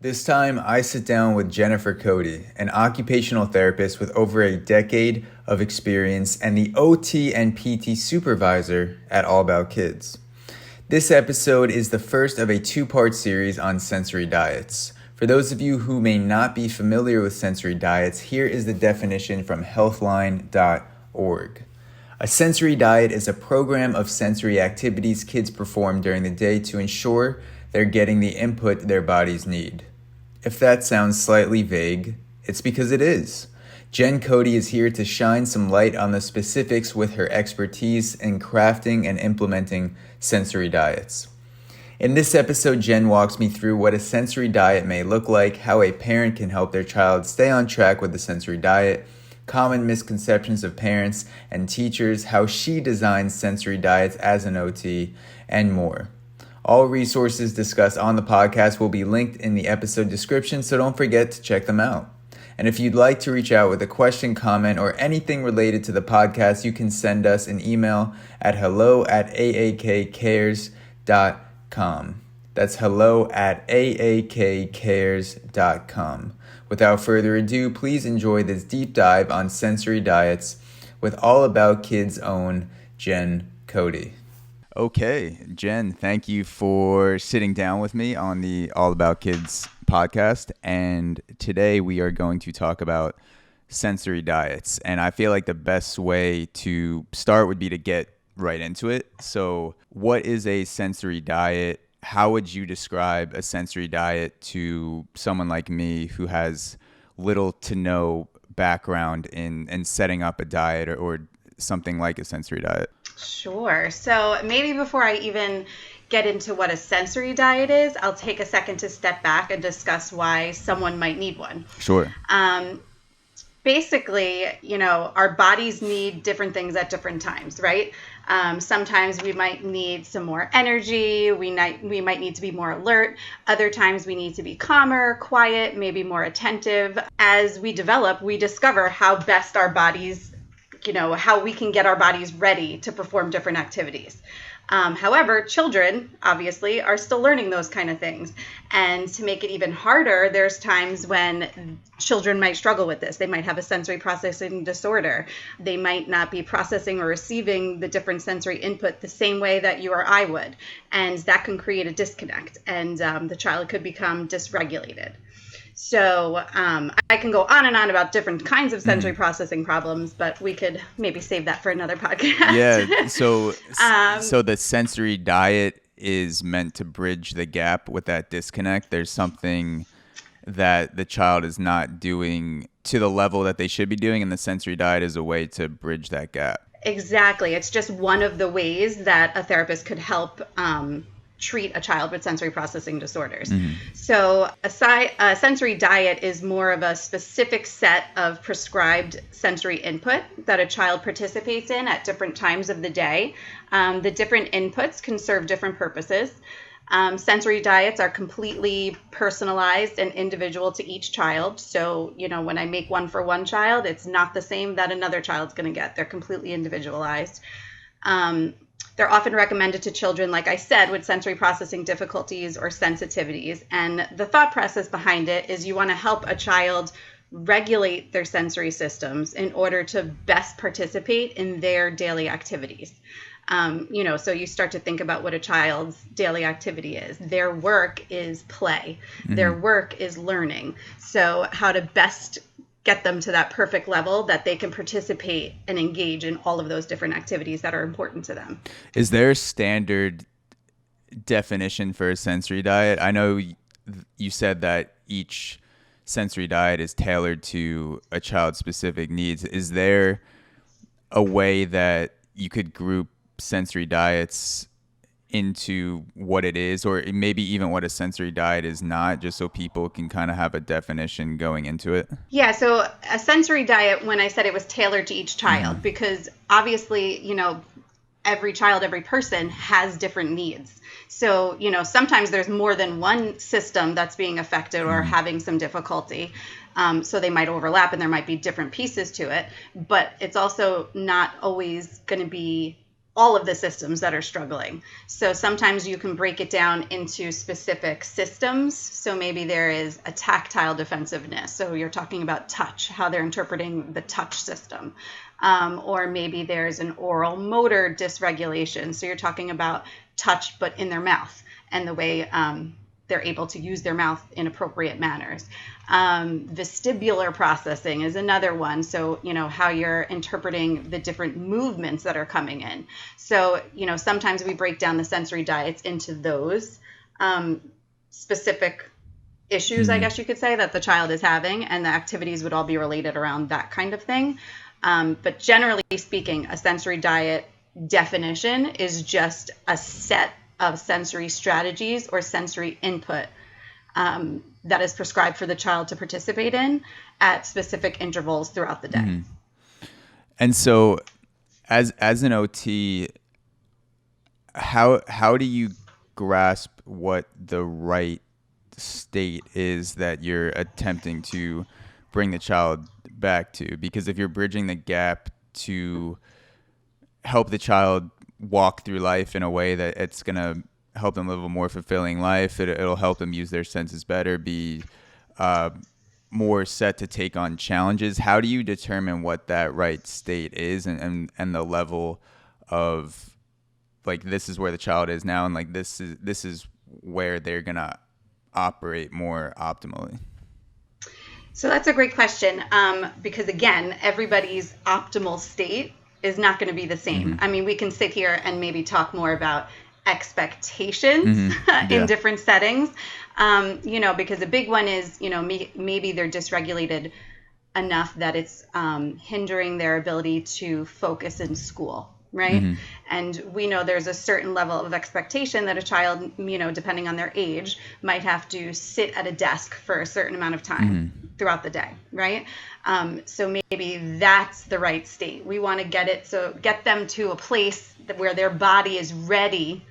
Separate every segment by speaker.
Speaker 1: This time, I sit down with Jennifer Cody, an occupational therapist with over a decade of experience and the OT and PT supervisor at All About Kids. This episode is the first of a two-part series on sensory diets. For those of you who may not be familiar with sensory diets, here is the definition from healthline.org. A sensory diet is a program of sensory activities kids perform during the day to ensure they're getting the input their bodies need. If that sounds slightly vague, it's because it is. Jenn Cody is here to shine some light on the specifics with her expertise in crafting and implementing sensory diets. In this episode, Jenn walks me through what a sensory diet may look like, how a parent can help their child stay on track with the sensory diet, common misconceptions of parents and teachers, how she designs sensory diets as an OT, and more. All resources discussed on the podcast will be linked in the episode description, so don't forget to check them out. And if you'd like to reach out with a question, comment, or anything related to the podcast, you can send us an email at hello@aakcares.com. That's hello@aakcares.com. Without further ado, please enjoy this deep dive on sensory diets with All About Kids' own Jenn Cody. Okay, Jenn, thank you for sitting down with me on the All About Kids podcast. And today we are going to talk about sensory diets. And I feel like the best way to start would be to get right into it. So what is a sensory diet? How would you describe a sensory diet to someone like me who has little to no background in setting up a diet or something like a sensory diet?
Speaker 2: Sure. So maybe before I even get into what a sensory diet is, I'll take a second to step back and discuss why someone might need one.
Speaker 1: Sure.
Speaker 2: Basically, our bodies need different things at different times, right? Sometimes we might need some more energy. We might need to be more alert. Other times we need to be calmer, quiet, maybe more attentive. As we develop, we discover how best our bodies how we can get our bodies ready to perform different activities. However, children, obviously, are still learning those kind of things. And to make it even harder, there's times when children might struggle with this. They might have a sensory processing disorder. They might not be processing or receiving the different sensory input the same way that you or I would. And that can create a disconnect, and the child could become dysregulated. So I can go on and on about different kinds of sensory processing problems, but we could maybe save that for another podcast.
Speaker 1: Yeah. So the sensory diet is meant to bridge the gap with that disconnect. There's something that the child is not doing to the level that they should be doing, and the sensory diet is a way to bridge that gap.
Speaker 2: Exactly. It's just one of the ways that a therapist could help treat a child with sensory processing disorders. Mm-hmm. So a sensory diet is more of a specific set of prescribed sensory input that a child participates in at different times of the day. The different inputs can serve different purposes. Sensory diets are completely personalized and individual to each child. So, when I make one for one child, it's not the same that another child's going to get. They're completely individualized. They're often recommended to children, like I said, with sensory processing difficulties or sensitivities. And the thought process behind it is you want to help a child regulate their sensory systems in order to best participate in their daily activities. So you start to think about what a child's daily activity is. Their work is play. Mm-hmm. Their work is learning. So how to best get them to that perfect level that they can participate and engage in all of those different activities that are important to them.
Speaker 1: Is there a standard definition for a sensory diet? I know you said that each sensory diet is tailored to a child's specific needs. Is there a way that you could group sensory diets into what it is, or maybe even what a sensory diet is not, just so people can kind of have a definition going into it?
Speaker 2: Yeah, so a sensory diet, when I said it was tailored to each child, because obviously, every child, every person has different needs. So, sometimes there's more than one system that's being affected or having some difficulty. So they might overlap and there might be different pieces to it, but it's also not always going to be all of the systems that are struggling. So sometimes you can break it down into specific systems. So maybe there is a tactile defensiveness. So you're talking about touch, how they're interpreting the touch system. Or maybe there's an oral motor dysregulation. So you're talking about touch, but in their mouth, and the way they're able to use their mouth in appropriate manners. Vestibular processing is another one. So, how you're interpreting the different movements that are coming in. So, sometimes we break down the sensory diets into those specific issues, I guess you could say, that the child is having, and the activities would all be related around that kind of thing. But generally speaking, a sensory diet definition is just a set of sensory strategies or sensory input that is prescribed for the child to participate in at specific intervals throughout the day.
Speaker 1: Mm-hmm. And so as an OT, how do you grasp what the right state is that you're attempting to bring the child back to? Because if you're bridging the gap to help the child walk through life in a way that it's going to help them live a more fulfilling life, it'll help them use their senses better, be more set to take on challenges. How do you determine what that right state is, and the level of, like, this is where the child is now, and like this is where they're going to operate more optimally?
Speaker 2: So that's a great question, because again, everybody's optimal state is not going to be the same.
Speaker 1: Mm-hmm.
Speaker 2: I mean, we can sit here and maybe talk more about expectations in different settings, because a big one is, maybe they're dysregulated enough that it's hindering their ability to focus in school. Right. Mm-hmm. And we know there's a certain level of expectation that a child, depending on their age, might have to sit at a desk for a certain amount of time throughout the day. Right. So maybe that's the right state. We want to get them to a place where their body is ready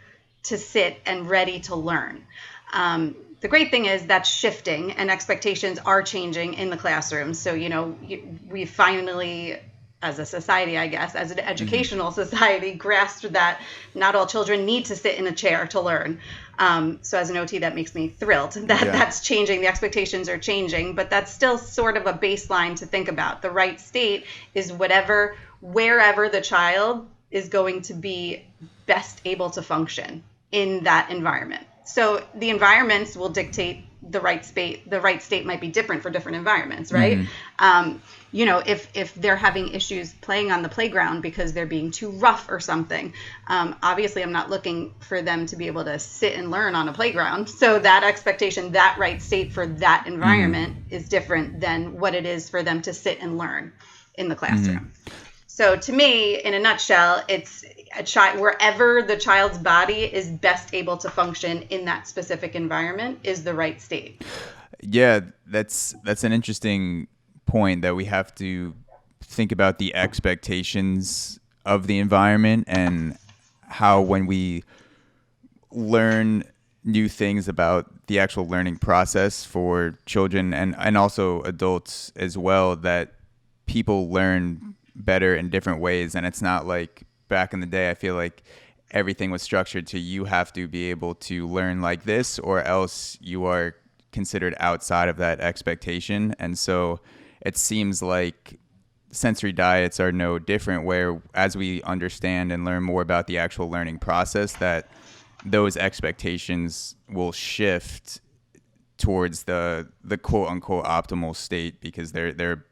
Speaker 2: to sit and ready to learn. The great thing is that's shifting, and expectations are changing in the classroom. So, we finally, as a society, I guess, as an educational society, grasped that not all children need to sit in a chair to learn. So as an OT, that makes me thrilled that that's changing. The expectations are changing, but that's still sort of a baseline to think about. The right state is wherever the child is going to be best able to function in that environment. So the environments will dictate the right state. The right state might be different for different environments, right? If they're having issues playing on the playground because they're being too rough or something, obviously I'm not looking for them to be able to sit and learn on a playground. So that expectation, that right state for that environment is different than what it is for them to sit and learn in the classroom. So to me, in a nutshell, it's a child wherever the child's body is best able to function in that specific environment is the right state.
Speaker 1: Yeah, that's an interesting point, that we have to think about the expectations of the environment, and how when we learn new things about the actual learning process for children and also adults as well, that people learn better in different ways. And it's not like back in the day, I feel like everything was structured to, you have to be able to learn like this or else you are considered outside of that expectation. And so it seems like sensory diets are no different, where as we understand and learn more about the actual learning process, that those expectations will shift towards the quote unquote optimal state, because they're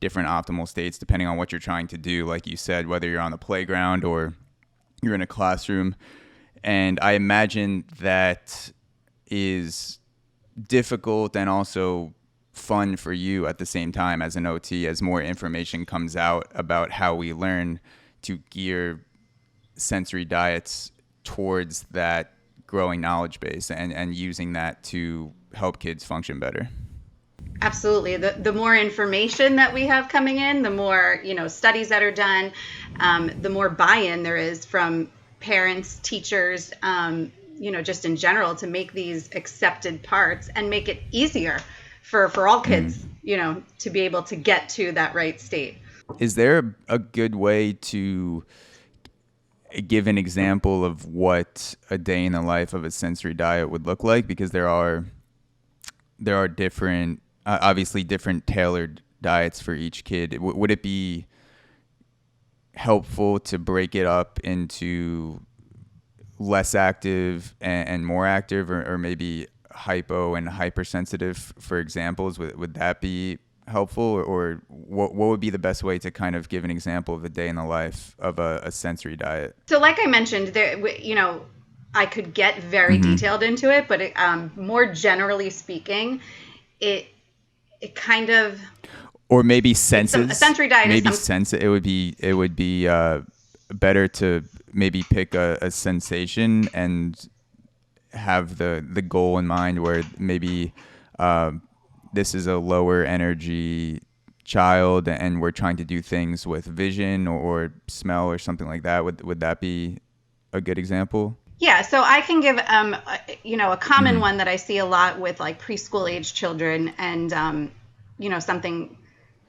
Speaker 1: different optimal states depending on what you're trying to do, like you said, whether you're on the playground or you're in a classroom. And I imagine that is difficult and also fun for you at the same time as an OT, as more information comes out about how we learn to gear sensory diets towards that growing knowledge base and using that to help kids function better.
Speaker 2: Absolutely. The more information that we have coming in, the more, studies that are done, the more buy-in there is from parents, teachers, just in general, to make these accepted parts and make it easier for all kids, to be able to get to that right state.
Speaker 1: Is there a good way to give an example of what a day in the life of a sensory diet would look like, because there are different, obviously different tailored diets for each kid. Would it be helpful to break it up into less active and more active, or maybe hypo and hypersensitive, for examples? Would that be helpful, or what would be the best way to kind of give an example of a day in the life of a sensory diet?
Speaker 2: So like I mentioned, I could get very detailed into it, but more generally speaking, it kind of,
Speaker 1: or maybe senses.
Speaker 2: A sensory diet
Speaker 1: maybe
Speaker 2: is
Speaker 1: sense. It would be better to maybe pick a sensation and have the goal in mind, where maybe this is a lower energy child and we're trying to do things with vision or smell or something like that. Would that be a good example?
Speaker 2: Yeah, so I can give a common one that I see a lot with like preschool age children, and something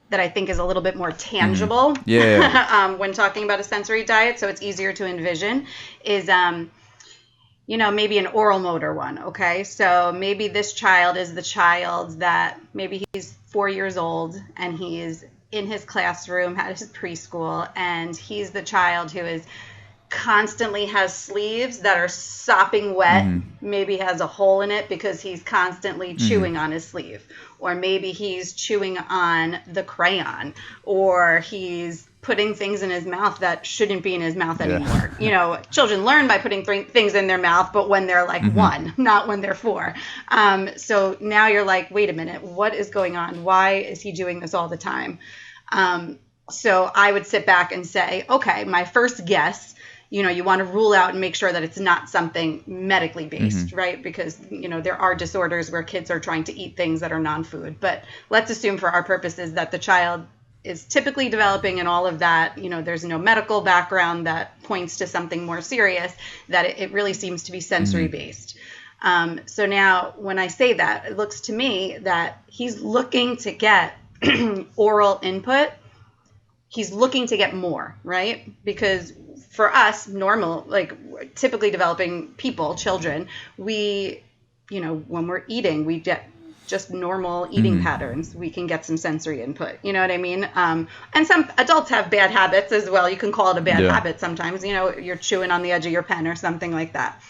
Speaker 2: that I think is a little bit more tangible when talking about a sensory diet, so it's easier to envision, is maybe an oral motor one. Okay, so maybe this child is the child that maybe he's 4 years old and he is in his classroom at his preschool, and he's the child who is constantly has sleeves that are sopping wet, maybe has a hole in it because he's constantly chewing on his sleeve, or maybe he's chewing on the crayon, or he's putting things in his mouth that shouldn't be in his mouth anymore. Children learn by putting things in their mouth, but when they're like 1, not when they're 4. So now you're like, wait a minute, what is going on? Why is he doing this all the time? So I would sit back and say, okay, my first guess, you want to rule out and make sure that it's not something medically based, right? Because, there are disorders where kids are trying to eat things that are non-food. But let's assume for our purposes that the child is typically developing and all of that, there's no medical background that points to something more serious, that it really seems to be sensory based. So now when I say that, it looks to me that he's looking to get oral input. He's looking to get more, right? Because for us, normal, like typically developing people, children, we, when we're eating, we get just normal eating patterns. We can get some sensory input. You know what I mean? And some adults have bad habits as well. You can call it a bad habit sometimes. You're chewing on the edge of your pen or something like that.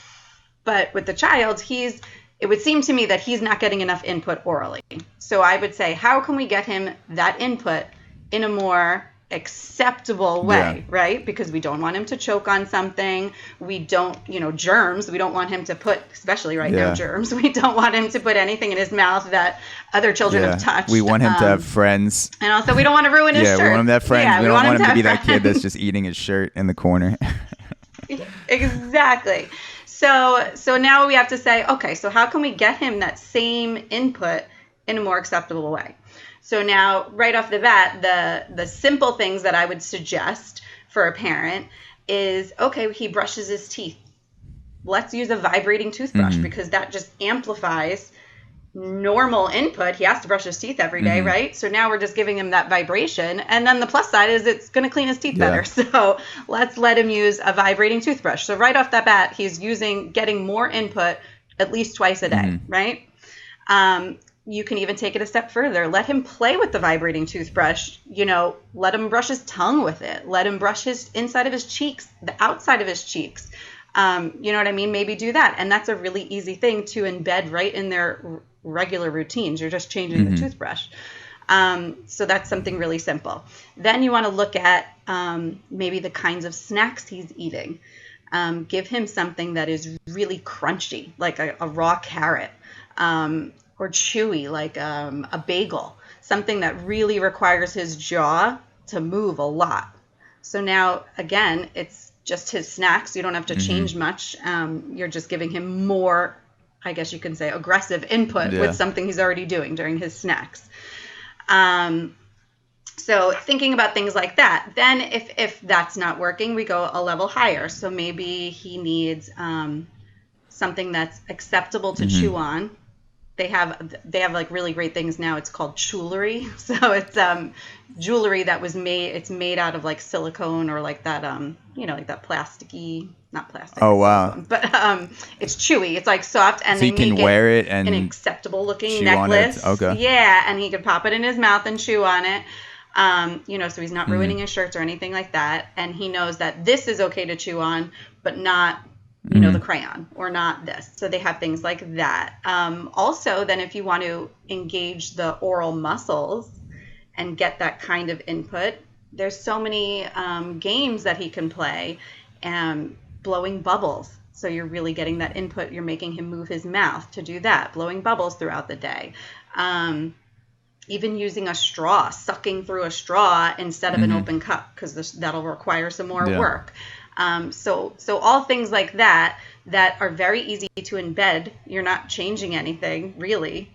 Speaker 2: But with the child, it would seem to me that he's not getting enough input orally. So I would say, how can we get him that input in a more acceptable way, right? Because we don't want him to choke on something. We don't, germs. We don't want him to put, especially right now, germs. We don't want him to put anything in his mouth that other children have touched.
Speaker 1: We want him to have friends.
Speaker 2: And also we don't want to ruin his shirt.
Speaker 1: We want him to have friends. Yeah, we don't want him to be that kid that's just eating his shirt in the corner.
Speaker 2: Exactly. So now we have to say, okay, so how can we get him that same input in a more acceptable way? So now, right off the bat, the simple things that I would suggest for a parent is, okay, he brushes his teeth. Let's use a vibrating toothbrush because that just amplifies normal input. He has to brush his teeth every day, right? So now we're just giving him that vibration. And then the plus side is it's going to clean his teeth better. So let's let him use a vibrating toothbrush. So right off the bat, he's getting more input at least twice a day, right? You can even take it a step further. Let him play with the vibrating toothbrush. Let him brush his tongue with it. Let him brush his inside of his cheeks, the outside of his cheeks. You know what I mean? Maybe do that. And that's a really easy thing to embed right in their regular routines. You're just changing the toothbrush. So that's something really simple. Then you want to look at maybe the kinds of snacks he's eating. Give him something that is really crunchy, like a raw carrot. Or chewy, like a bagel, something that really requires his jaw to move a lot. So now, again, it's just his snacks. You don't have to change much. You're just giving him more, I guess you can say, aggressive input with something he's already doing during his snacks. So thinking about things like that. Then if that's not working, we go a level higher. So maybe he needs something that's acceptable to chew on, they have like really great things now. It's called jewelry. So it's jewelry that was made. It's made out of like silicone or like that like that plasticky, not plastic.
Speaker 1: Oh
Speaker 2: it's
Speaker 1: wow!
Speaker 2: silicone, but it's chewy. It's like soft, and
Speaker 1: So
Speaker 2: they
Speaker 1: you can
Speaker 2: make
Speaker 1: wear it and
Speaker 2: an acceptable looking
Speaker 1: chew on it.
Speaker 2: necklace.
Speaker 1: Okay.
Speaker 2: Yeah, and he could pop it in his mouth and chew on it. So he's not ruining his shirts or anything like that, and he knows that this is okay to chew on, but not the crayon or not this. So they have things like that. Also, then if you want to engage the oral muscles and get that kind of input, there's so many games that he can play, and blowing bubbles. So you're really getting that input. You're making him move his mouth to do that, blowing bubbles throughout the day. Even using a straw, sucking through a straw instead of an open cup, because that'll require some more work. So all things like that are very easy to embed. You're not changing anything really.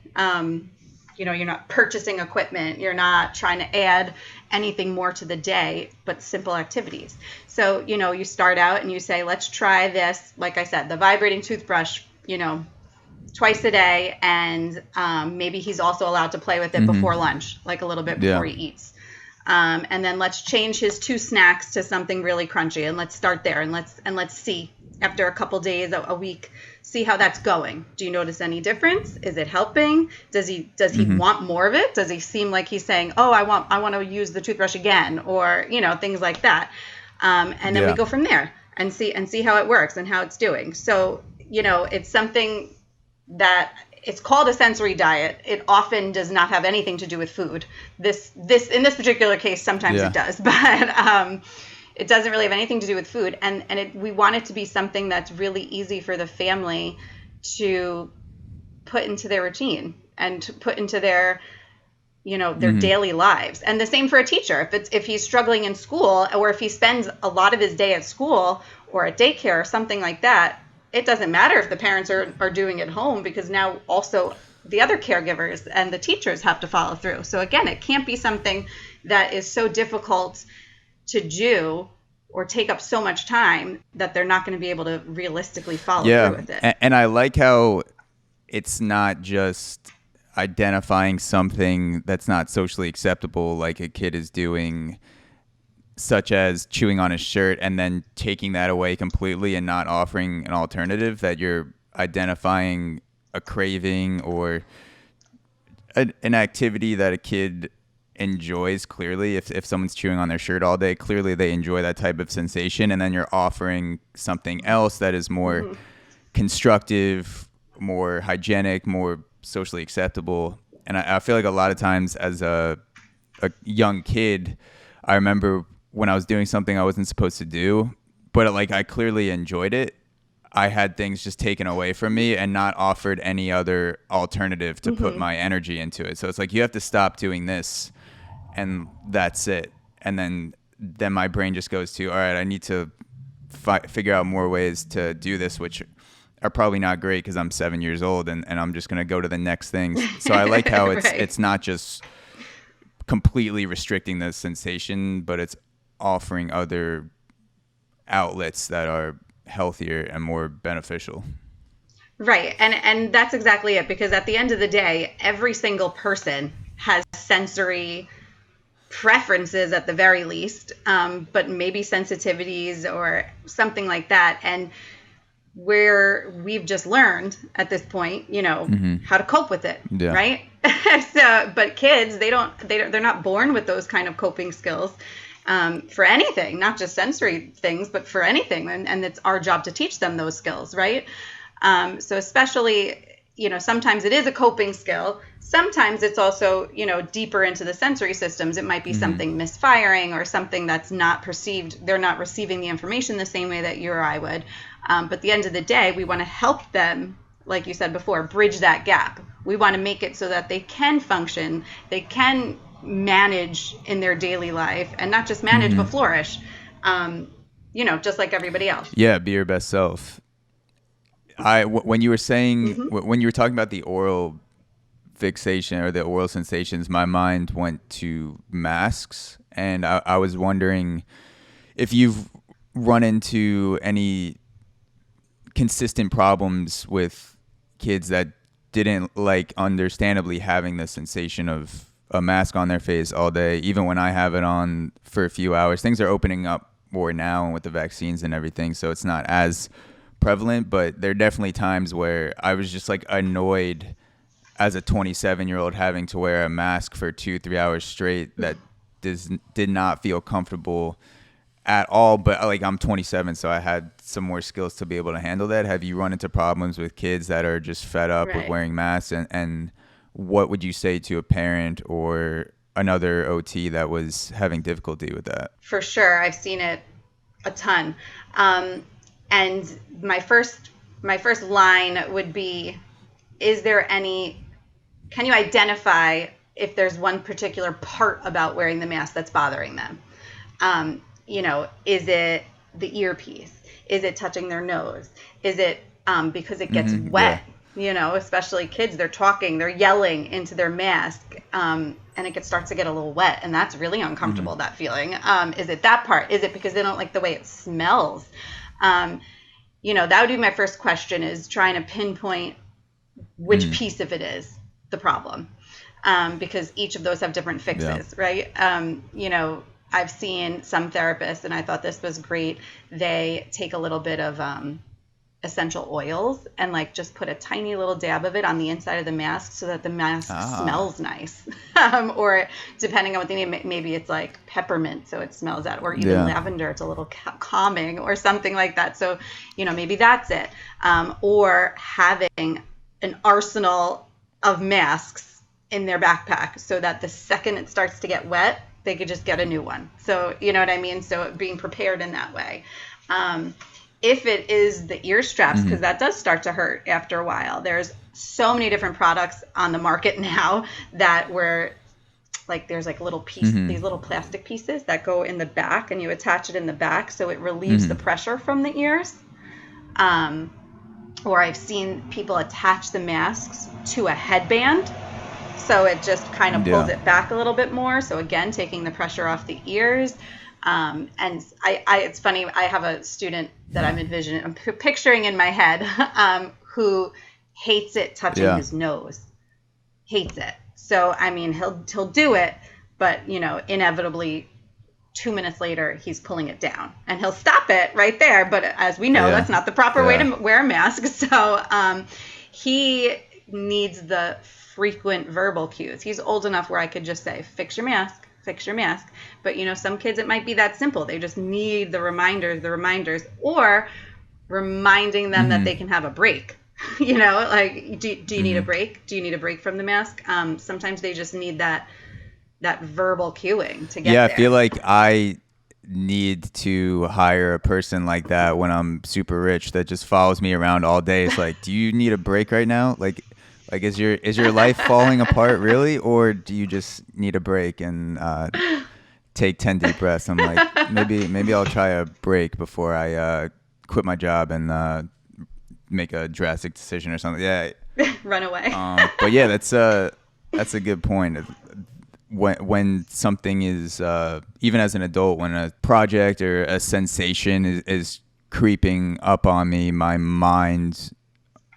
Speaker 2: You're not purchasing equipment. You're not trying to add anything more to the day, but simple activities. So, you start out and you say, let's try this. Like I said, the vibrating toothbrush, twice a day, and maybe he's also allowed to play with it before lunch, like a little bit before he eats. And then let's change his 2 snacks to something really crunchy, and let's start there, and let's see after a couple days, a week, see how that's going. Do you notice any difference? Is it helping? Does he want more of it? Does he seem like he's saying, oh, I want to use the toothbrush again, or things like that. And then we go from there and see how it works and how it's doing. So it's something that it's called a sensory diet. It often does not have anything to do with food. This in this particular case, sometimes it does, but it doesn't really have anything to do with food. And we want it to be something that's really easy for the family to put into their routine and to put into their their daily lives. And the same for a teacher. If he's struggling in school, or if he spends a lot of his day at school or at daycare or something like that, it doesn't matter if the parents are doing it home, because now also the other caregivers and the teachers have to follow through. So again, it can't be something that is so difficult to do or take up so much time that they're not going to be able to realistically follow through with it.
Speaker 1: And I like how it's not just identifying something that's not socially acceptable, like a kid is doing, such as chewing on his shirt, and then taking that away completely and not offering an alternative. That you're identifying a craving or an activity that a kid enjoys. Clearly, if someone's chewing on their shirt all day, clearly they enjoy that type of sensation, and then you're offering something else that is more constructive, more hygienic, more socially acceptable. And I feel like a lot of times as a young kid, I remember when I was doing something I wasn't supposed to do, but like I clearly enjoyed it, I had things just taken away from me and not offered any other alternative to put my energy into it. So it's like, you have to stop doing this, and that's it. And then my brain just goes to, all right, I need to figure out more ways to do this, which are probably not great because I'm 7 years old, and I'm just going to go to the next thing. So I like how it's not just completely restricting the sensation, but it's offering other outlets that are healthier and more beneficial.
Speaker 2: Right. And that's exactly it, because at the end of the day, every single person has sensory preferences at the very least, but maybe sensitivities or something like that. And where we've just learned at this point, how to cope with it, right? So, but kids, they're not born with those kind of coping skills for anything, not just sensory things, but for anything. And it's our job to teach them those skills, right? So especially, sometimes it is a coping skill. Sometimes it's also, deeper into the sensory systems. It might be something misfiring or something that's not perceived. They're not receiving the information the same way that you or I would. But at the end of the day, we want to help them, like you said before, bridge that gap. We want to make it so that they can function, they can manage in their daily life, and not just manage, but flourish, just like everybody else.
Speaker 1: Yeah, be your best self. When you were saying, when you were talking about the oral fixation or the oral sensations, my mind went to masks. And I was wondering if you've run into any consistent problems with kids that didn't like, understandably, having the sensation of a mask on their face all day. Even when I have it on for a few hours, things are opening up more now and with the vaccines and everything, so it's not as prevalent. But there are definitely times where I was just like annoyed as a 27-year-old having to wear a mask for 2-3 hours straight. That did not feel comfortable at all. But like, I'm 27, so I had some more skills to be able to handle that. Have you run into problems with kids that are just fed up with
Speaker 2: Right.
Speaker 1: wearing masks? And what would you say to a parent or another OT that was having difficulty with that?
Speaker 2: For sure. I've seen it a ton. And my first line would be, is there any, can you identify if there's one particular part about wearing the mask that's bothering them? Is it the earpiece? Is it touching their nose? Is it because it gets wet? Yeah. Especially kids, they're talking, they're yelling into their mask, and it starts to get a little wet, and that's really uncomfortable, that feeling. Is it that part? Is it because they don't like the way it smells? That would be my first question, is trying to pinpoint which piece of it is the problem, because each of those have different fixes, right? I've seen some therapists, and I thought this was great. They take a little bit of essential oils and like just put a tiny little dab of it on the inside of the mask so that the mask smells nice. Or depending on what they need, maybe it's like peppermint, so it smells that, or even lavender, it's a little calming or something like that. So, maybe that's it. Or having an arsenal of masks in their backpack so that the second it starts to get wet, they could just get a new one. So, you know what I mean? So being prepared in that way. If it is the ear straps, because that does start to hurt after a while. There's so many different products on the market now that where like there's like little pieces, these little plastic pieces that go in the back, and you attach it in the back so it relieves the pressure from the ears. Or I've seen people attach the masks to a headband, so it just kind of pulls it back a little bit more. So again, taking the pressure off the ears. And it's funny, I have a student that I'm picturing in my head, who hates it touching his nose, hates it. So, I mean, he'll do it, but inevitably 2 minutes later, he's pulling it down, and he'll stop it right there. But as we know, that's not the proper way to wear a mask. So, he needs the frequent verbal cues. He's old enough where I could just say, fix your mask. But some kids, it might be that simple. They just need the reminders, or reminding them that they can have a break. Like, do you need a break? Do you need a break from the mask? Sometimes they just need that verbal cueing to get there.
Speaker 1: I feel like I need to hire a person like that when I'm super rich that just follows me around all day. It's like, do you need a break right now? Like is your life falling apart really, or do you just need a break and take 10 deep breaths? I'm like, maybe I'll try a break before I quit my job and make a drastic decision or something. Yeah,
Speaker 2: run away.
Speaker 1: But yeah, that's a good point. When something is even as an adult, when a project or a sensation is creeping up on me, my mind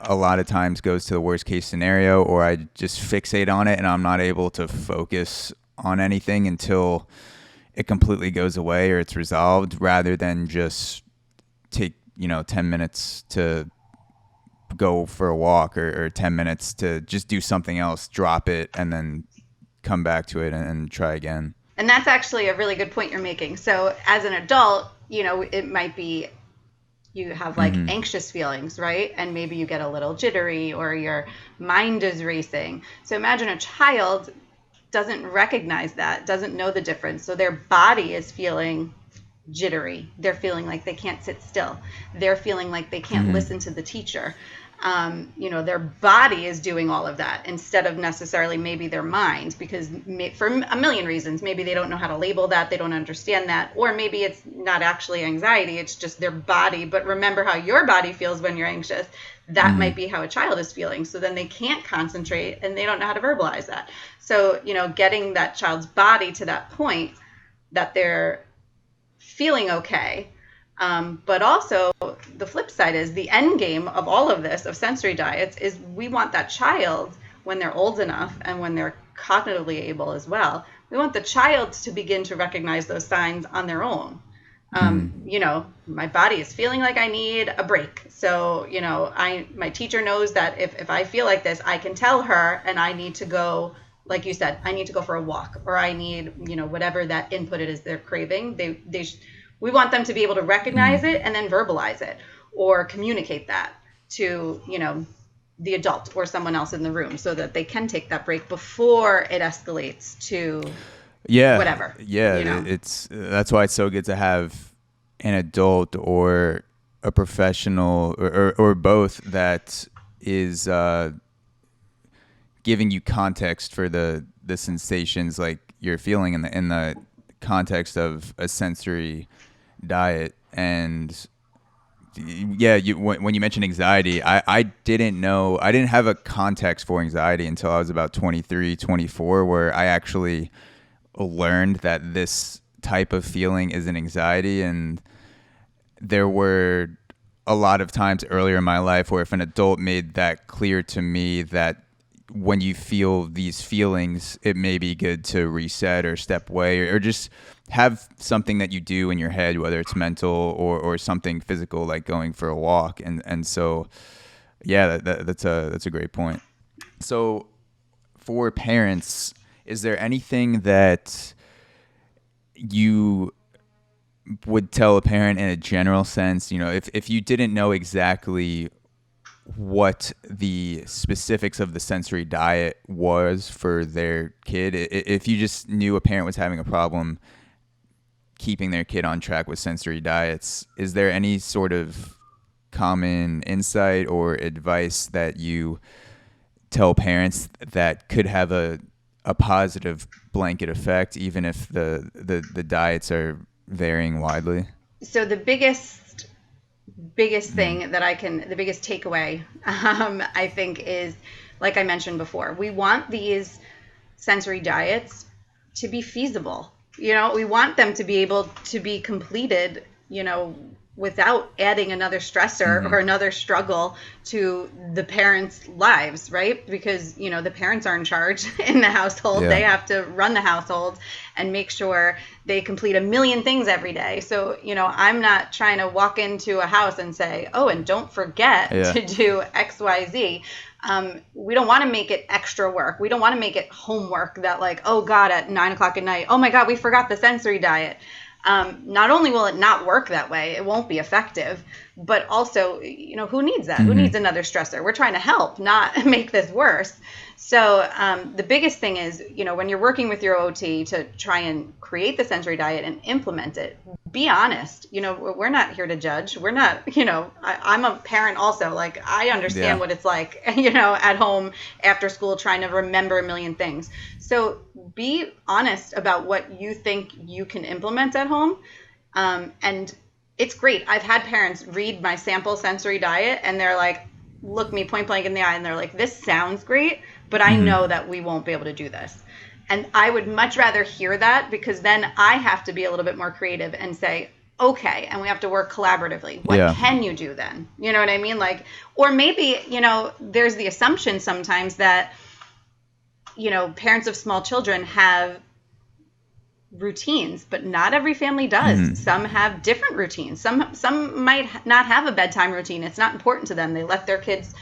Speaker 1: a lot of times goes to the worst case scenario, or I just fixate on it and I'm not able to focus on anything until it completely goes away or it's resolved, rather than just take 10 minutes to go for a walk, or 10 minutes to just do something else, drop it, and then come back to it and try again.
Speaker 2: And that's actually a really good point you're making. So as an adult, it might be you have like anxious feelings, right? And maybe you get a little jittery, or your mind is racing. So imagine a child doesn't recognize that, doesn't know the difference. So their body is feeling jittery. They're feeling like they can't sit still. They're feeling like they can't listen to the teacher. Their body is doing all of that instead of necessarily maybe their mind, because for a million reasons, maybe they don't know how to label that, they don't understand that, or maybe it's not actually anxiety, it's just their body. But remember how your body feels when you're anxious. That might be how a child is feeling. So then they can't concentrate and they don't know how to verbalize that. So, getting that child's body to that point that they're feeling okay, But also the flip side is the end game of all of this, of sensory diets, is we want that child, when they're old enough and when they're cognitively able as well, we want the child to begin to recognize those signs on their own. My body is feeling like I need a break. So, my teacher knows that if I feel like this, I can tell her, and I need to go, like you said, I need to go for a walk, or I need, whatever that input it is they're craving. We want them to be able to recognize it and then verbalize it or communicate that to, the adult or someone else in the room, so that they can take that break before it escalates to whatever.
Speaker 1: That's why it's so good to have an adult or a professional or both that is giving you context for the sensations like you're feeling in the context of a sensory diet. And when you mentioned anxiety, I didn't have a context for anxiety until I was about 23, 24, where I actually learned that this type of feeling is an anxiety. And there were a lot of times earlier in my life where if an adult made that clear to me that when you feel these feelings, it may be good to reset or step away, or just have something that you do in your head, whether it's mental or something physical, like going for a walk. And so, that's a great point. So for parents, is there anything that you would tell a parent in a general sense, if you didn't know exactly what the specifics of the sensory diet was for their kid, if you just knew a parent was having a problem keeping their kid on track with sensory diets, is there any sort of common insight or advice that you tell parents that could have a positive blanket effect, even if the diets are varying widely?
Speaker 2: So the biggest thing the biggest takeaway, I think, is, like I mentioned before, we want these sensory diets to be feasible. We want them to be able to be completed, without adding another stressor or another struggle to the parents' lives, right? Because, the parents are in charge in the household. Yeah. They have to run the household and make sure they complete a million things every day. So, I'm not trying to walk into a house and say, oh, and don't forget to do X, Y, Z. We don't want to make it extra work. We don't want to make it homework that, like, oh God, at 9:00 at night, oh my God, we forgot the sensory diet. Not only will it not work that way, it won't be effective, but also, who needs that? Who needs another stressor? We're trying to help, not make this worse. So the biggest thing is, when you're working with your OT to try and create the sensory diet and implement it, be honest. We're not here to judge. We're not, I'm a parent also. Like, I understand what it's like, at home after school trying to remember a million things. So be honest about what you think you can implement at home. And it's great. I've had parents read my sample sensory diet and they're like, look me point blank in the eye and they're like, this sounds great, but I know that we won't be able to do this. And I would much rather hear that, because then I have to be a little bit more creative and say, okay, and we have to work collaboratively. What can you do then? You know what I mean? Like, or maybe, there's the assumption sometimes that, parents of small children have routines, but not every family does. Some have different routines. Some might not have a bedtime routine. It's not important to them. They let their kids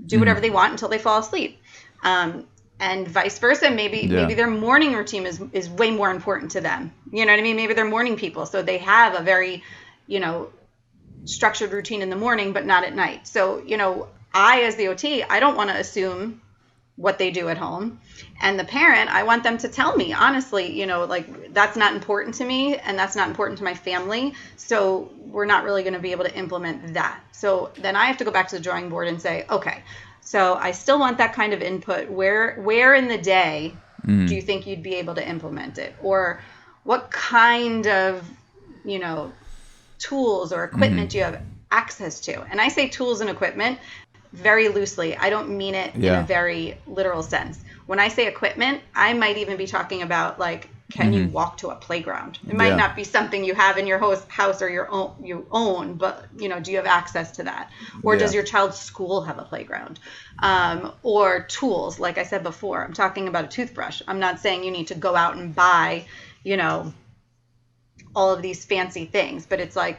Speaker 2: do whatever they want until they fall asleep. And vice versa. Maybe their morning routine is way more important to them. You know what I mean? Maybe they're morning people, so they have a very, structured routine in the morning, but not at night. So, I, as the OT, I don't want to assume what they do at home. And the parent, I want them to tell me honestly, like, that's not important to me and that's not important to my family. So we're not really going to be able to implement that. So then I have to go back to the drawing board and say, okay, so I still want that kind of input. Where in the day do you think you'd be able to implement it? Or what kind of, tools or equipment do you have access to? And I say tools and equipment very loosely. I don't mean it in a very literal sense. When I say equipment, I might even be talking about like can you walk to a playground? It might
Speaker 1: Yeah.
Speaker 2: not be something you have in your house or you own, but do you have access to that? Or does your child's school have a playground? Or tools, like I said before, I'm talking about a toothbrush. I'm not saying you need to go out and buy, all of these fancy things, but it's like,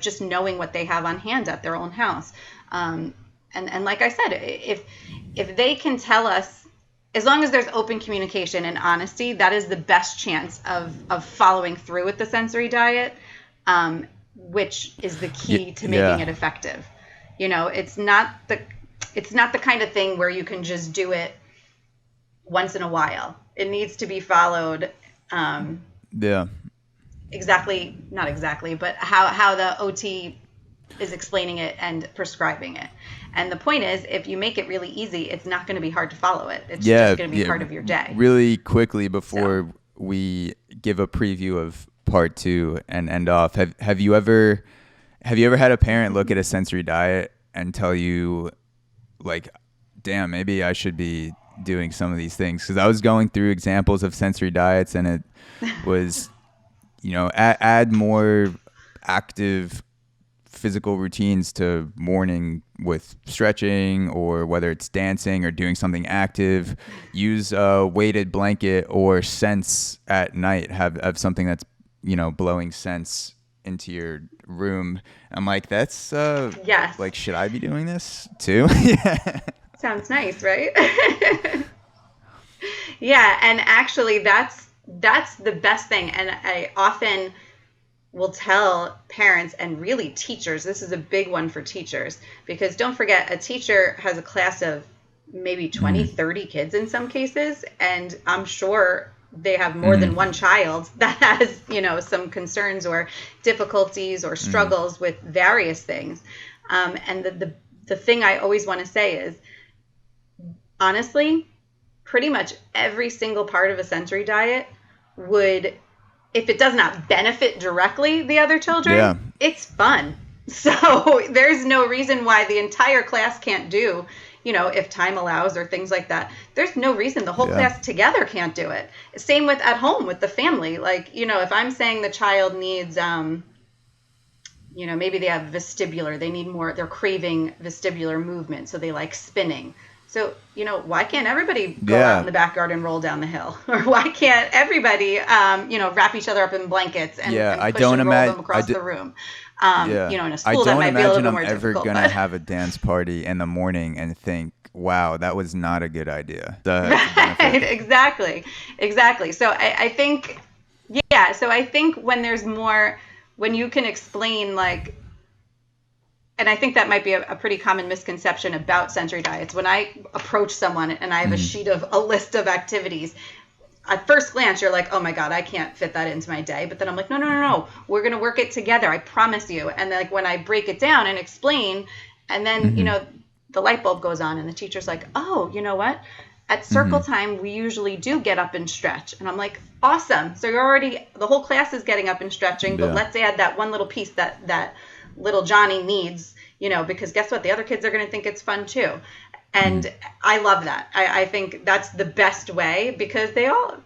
Speaker 2: just knowing what they have on hand at their own house. And like I said, if they can tell us, as long as there's open communication and honesty, that is the best chance of following through with the sensory diet, which is the key to making it effective. It's not the kind of thing where you can just do it once in a while. It needs to be followed. Not exactly, but how the OT is explaining it and prescribing it. And the point is, if you make it really easy, it's not going to be hard to follow it. It's just going to be part of your day.
Speaker 1: Really quickly before we give a preview of part 2 and end off, have you ever had a parent look at a sensory diet and tell you, like, damn, maybe I should be doing some of these things? Because I was going through examples of sensory diets, and it was, add more active physical routines to morning with stretching, or whether it's dancing or doing something active, use a weighted blanket, or scents at night, have something that's, blowing scents into your room. I'm like, that's
Speaker 2: yes.
Speaker 1: Like, should I be doing this too?
Speaker 2: Sounds nice, right? Yeah, and actually that's the best thing. And I often will tell parents and really teachers, this is a big one for teachers, because don't forget, a teacher has a class of maybe 20, 30 kids in some cases, and I'm sure they have more than one child that has, some concerns or difficulties or struggles with various things. And the thing I always want to say is, honestly, pretty much every single part of a sensory diet would, if it does not benefit directly the other children, it's fun. So there's no reason why the entire class can't do, if time allows or things like that. There's no reason the whole class together can't do it. Same with at home with the family. Like, if I'm saying the child needs, maybe they have vestibular, they need more, they're craving vestibular movement, so they like spinning. So, why can't everybody go out in the backyard and roll down the hill? Or why can't everybody, wrap each other up in blankets and push and roll them across the room? In a school that might be a little bit more difficult.
Speaker 1: I don't imagine I'm ever going to have a dance party in the morning and think, wow, that was not a good idea.
Speaker 2: Right, exactly. So I think, when there's more, when you can explain, like, and I think that might be a pretty common misconception about sensory diets. When I approach someone and I have a list of activities, at first glance, you're like, oh my God, I can't fit that into my day. But then I'm like, no, we're going to work it together. I promise you. And then, like, when I break it down and explain, and then, the light bulb goes on and the teacher's like, oh, you know what? At circle time, we usually do get up and stretch. And I'm like, awesome. So the whole class is getting up and stretching, but let's add that one little piece that little Johnny needs, because guess what? The other kids are going to think it's fun too. And I love that. I think that's the best way, because they all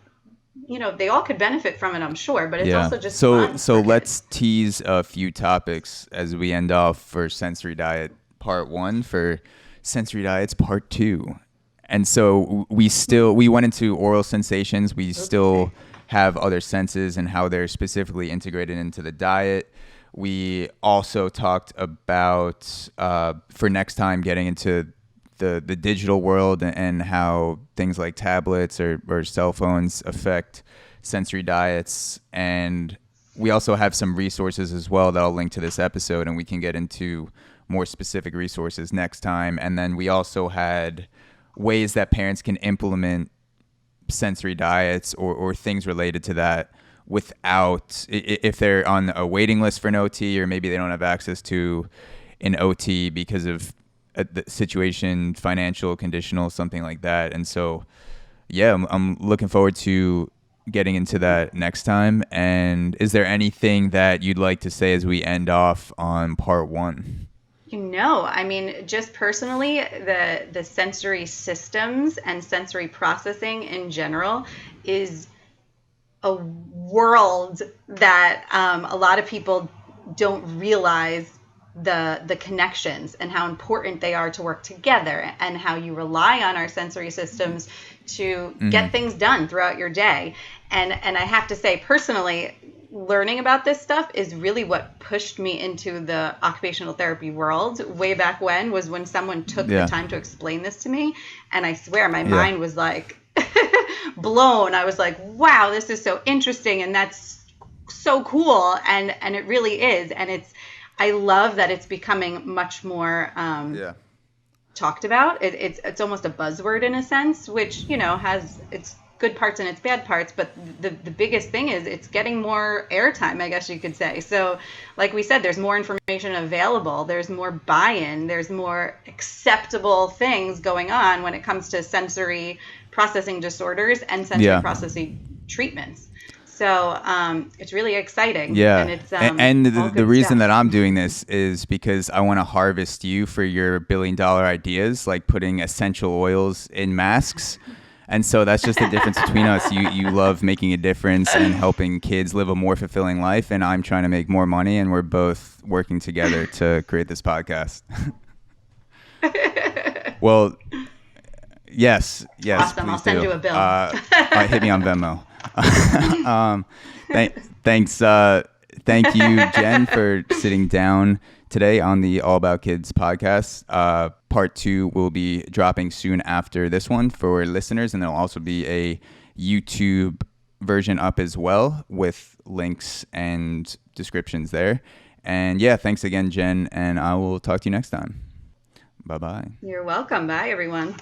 Speaker 2: could benefit from it, I'm sure, but it's also just fun.
Speaker 1: So let's tease a few topics as we end off for sensory diet part 1, for sensory diets part 2. And so we went into oral sensations. We still have other senses and how they're specifically integrated into the diet. We also talked about, for next time, getting into the digital world and how things like tablets or cell phones affect sensory diets. And we also have some resources as well that I'll link to this episode, and we can get into more specific resources next time. And then we also had ways that parents can implement sensory diets or things related to that without, if they're on a waiting list for an OT, or maybe they don't have access to an OT because of the situation, financial, conditional, something like that. And so, I'm looking forward to getting into that next time. And is there anything that you'd like to say as we end off on part 1?
Speaker 2: Just personally, the sensory systems and sensory processing in general is a world that a lot of people don't realize the connections and how important they are to work together, and how you rely on our sensory systems to get things done throughout your day. And I have to say, personally, learning about this stuff is really what pushed me into the occupational therapy world way back was when someone took the time to explain this to me. And I swear my mind was like blown. I was like, wow, this is so interesting. And that's so cool. And it really is. And I love that it's becoming much more talked about. It's almost a buzzword in a sense, which, has its good parts and its bad parts, but the biggest thing is it's getting more airtime, I guess you could say. So like we said, there's more information available, there's more buy-in, there's more acceptable things going on when it comes to sensory processing disorders and sensory processing treatments. So it's really exciting.
Speaker 1: Yeah.
Speaker 2: And it's
Speaker 1: and the reason
Speaker 2: stuff.
Speaker 1: that I'm doing this is because I want to harvest you for your $1 billion ideas, like putting essential oils in masks. And so that's just the difference between us. You love making a difference and helping kids live a more fulfilling life, and I'm trying to make more money, and we're both working together to create this podcast. Well, yes,
Speaker 2: Awesome. I'll send you a bill.
Speaker 1: Hit me on Venmo. Thank you, Jen, for sitting down today on the All About Kids podcast. Part 2 will be dropping soon after this one for listeners, and there'll also be a YouTube version up as well with links and descriptions there. And yeah, thanks again, Jen, and I will talk to you next time. Bye-bye.
Speaker 2: You're welcome. Bye, everyone.